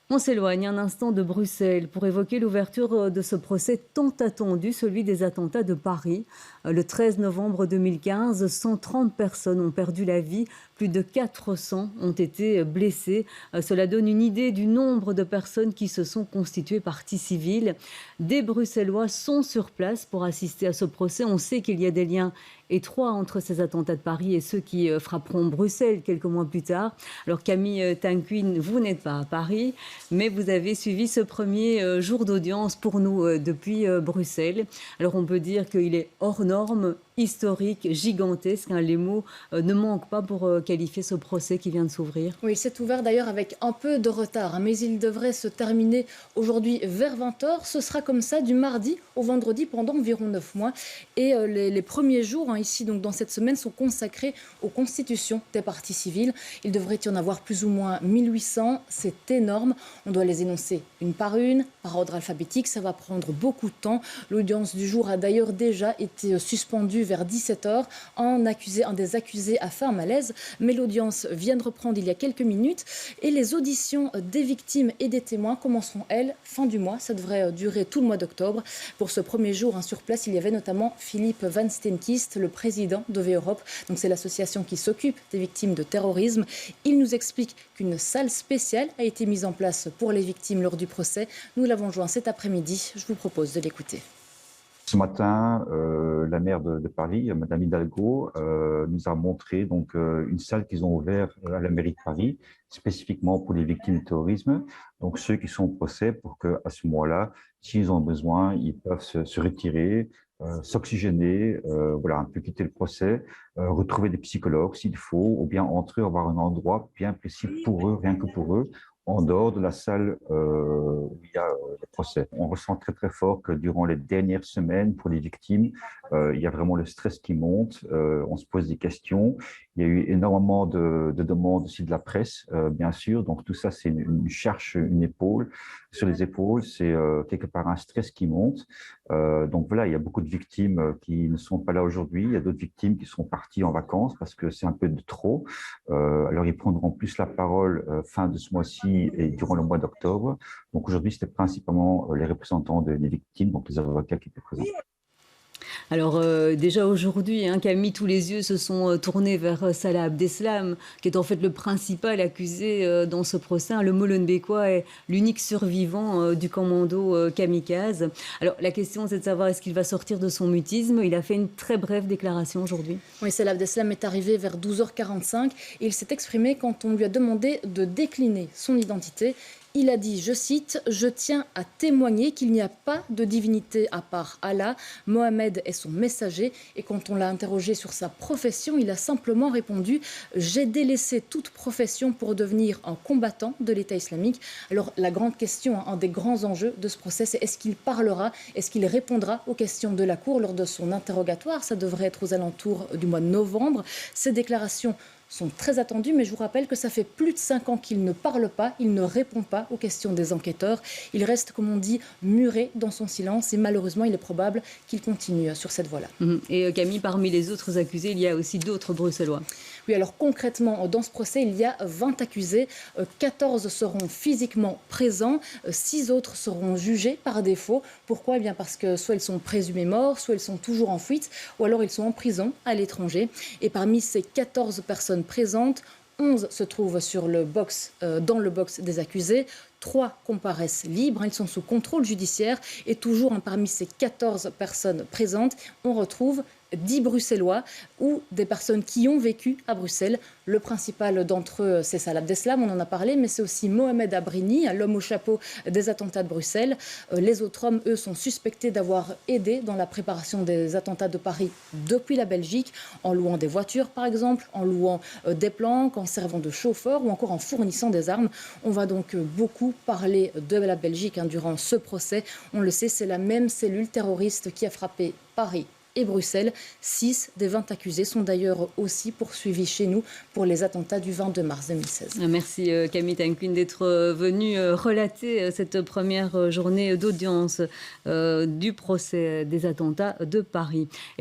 On s'éloigne un instant de Bruxelles pour évoquer l'ouverture de ce procès tant attendu, celui des attentats de Paris. Le 13 novembre 2015, 130 personnes ont perdu la vie, plus de 400 ont été blessées. Cela donne une idée du nombre de personnes qui se sont constituées partie civile. Des Bruxellois sont sur place pour assister à ce procès. On sait qu'il y a des liens étroits entre ces attentats de Paris et ceux qui frapperont Bruxelles quelques mois plus tard. Alors Camille Tanquin, vous n'êtes pas à Paris, mais vous avez suivi ce premier jour d'audience pour nous depuis Bruxelles. Alors on peut dire qu'il est hors norme, historique, gigantesque. Les mots ne manquent pas pour qualifier ce procès qui vient de s'ouvrir. Oui, il s'est ouvert d'ailleurs avec un peu de retard, mais il devrait se terminer aujourd'hui vers 20h. Ce sera comme ça du mardi au vendredi pendant environ 9 mois. Et les premiers jours ici, donc dans cette semaine, sont consacrés aux constitutions des parties civiles. Il devrait y en avoir plus ou moins 1800. C'est énorme. On doit les énoncer une par ordre alphabétique. Ça va prendre beaucoup de temps. L'audience du jour a d'ailleurs déjà été suspendue vers 17h. Un des accusés a fait un malaise, mais l'audience vient de reprendre il y a quelques minutes. Et les auditions des victimes et des témoins commenceront, elles, fin du mois. Ça devrait durer tout le mois d'octobre. Pour ce premier jour sur place, il y avait notamment Philippe Van Steenkist, le président d'OV Europe. Donc c'est l'association qui s'occupe des victimes de terrorisme. Il nous explique qu'une salle spéciale a été mise en place pour les victimes lors du procès. Nous l'avons joint cet après-midi. Je vous propose de l'écouter. Ce matin, la maire de Paris, Madame Hidalgo, nous a montré donc une salle qu'ils ont ouverte à la mairie de Paris, spécifiquement pour les victimes du terrorisme. Donc ceux qui sont au procès, pour qu'à ce moment-là, s'ils ont besoin, ils peuvent se retirer, s'oxygéner, voilà, un peu quitter le procès, retrouver des psychologues s'il faut, ou bien entre eux avoir un endroit bien précis pour eux, rien que pour eux, en dehors de la salle où il y a le procès. On ressent très très fort que durant les dernières semaines, pour les victimes, il y a vraiment le stress qui monte, on se pose des questions. Il y a eu énormément de demandes aussi de la presse, bien sûr. Donc tout ça, c'est une charge, une épaule. Sur les épaules, c'est quelque part un stress qui monte. Donc voilà, il y a beaucoup de victimes qui ne sont pas là aujourd'hui. Il y a d'autres victimes qui sont parties en vacances parce que c'est un peu de trop. Alors ils prendront plus la parole fin de ce mois-ci et durant le mois d'octobre. Donc aujourd'hui, c'était principalement les représentants des victimes, donc les avocats qui étaient présents. Alors déjà aujourd'hui, Camille, tous les yeux se sont tournés vers Salah Abdeslam, qui est en fait le principal accusé dans ce procès. Le Molenbeekois est l'unique survivant du commando kamikaze. Alors la question, c'est de savoir est-ce qu'il va sortir de son mutisme. Il a fait une très brève déclaration aujourd'hui. Oui, Salah Abdeslam est arrivé vers 12h45 et il s'est exprimé quand on lui a demandé de décliner son identité. Il a dit, je cite, « Je tiens à témoigner qu'il n'y a pas de divinité à part Allah. Mohamed est son messager. » Et quand on l'a interrogé sur sa profession, il a simplement répondu, « J'ai délaissé toute profession pour devenir un combattant de l'État islamique. » Alors la grande question, un des grands enjeux de ce procès, c'est est-ce qu'il parlera, est-ce qu'il répondra aux questions de la Cour lors de son interrogatoire. Ça devrait être aux alentours du mois de novembre. Ces déclarations sont très attendus, mais je vous rappelle que ça fait plus de 5 ans qu'il ne parle pas, il ne répond pas aux questions des enquêteurs. Il reste, comme on dit, muré dans son silence et malheureusement, il est probable qu'il continue sur cette voie-là. Et Camille, parmi les autres accusés, il y a aussi d'autres Bruxellois. Oui, alors concrètement, dans ce procès, il y a 20 accusés. 14 seront physiquement présents, 6 autres seront jugés par défaut. Pourquoi ? Eh bien parce que soit ils sont présumés morts, soit ils sont toujours en fuite, ou alors ils sont en prison à l'étranger. Et parmi ces 14 personnes présentes, 11 se trouvent dans le box des accusés. 3 comparaissent libres, ils sont sous contrôle judiciaire. Et toujours parmi ces 14 personnes présentes, on retrouve 10 Bruxellois ou des personnes qui ont vécu à Bruxelles. Le principal d'entre eux, c'est Salah Abdeslam, on en a parlé, mais c'est aussi Mohamed Abrini, l'homme au chapeau des attentats de Bruxelles. Les autres hommes, eux, sont suspectés d'avoir aidé dans la préparation des attentats de Paris depuis la Belgique, en louant des voitures par exemple, en louant des planques, en servant de chauffeur ou encore en fournissant des armes. On va donc beaucoup parler de la Belgique durant ce procès. On le sait, c'est la même cellule terroriste qui a frappé Paris et Bruxelles. 6 des 20 accusés sont d'ailleurs aussi poursuivis chez nous pour les attentats du 22 mars 2016. Merci Camille Tanquin d'être venue relater cette première journée d'audience du procès des attentats de Paris.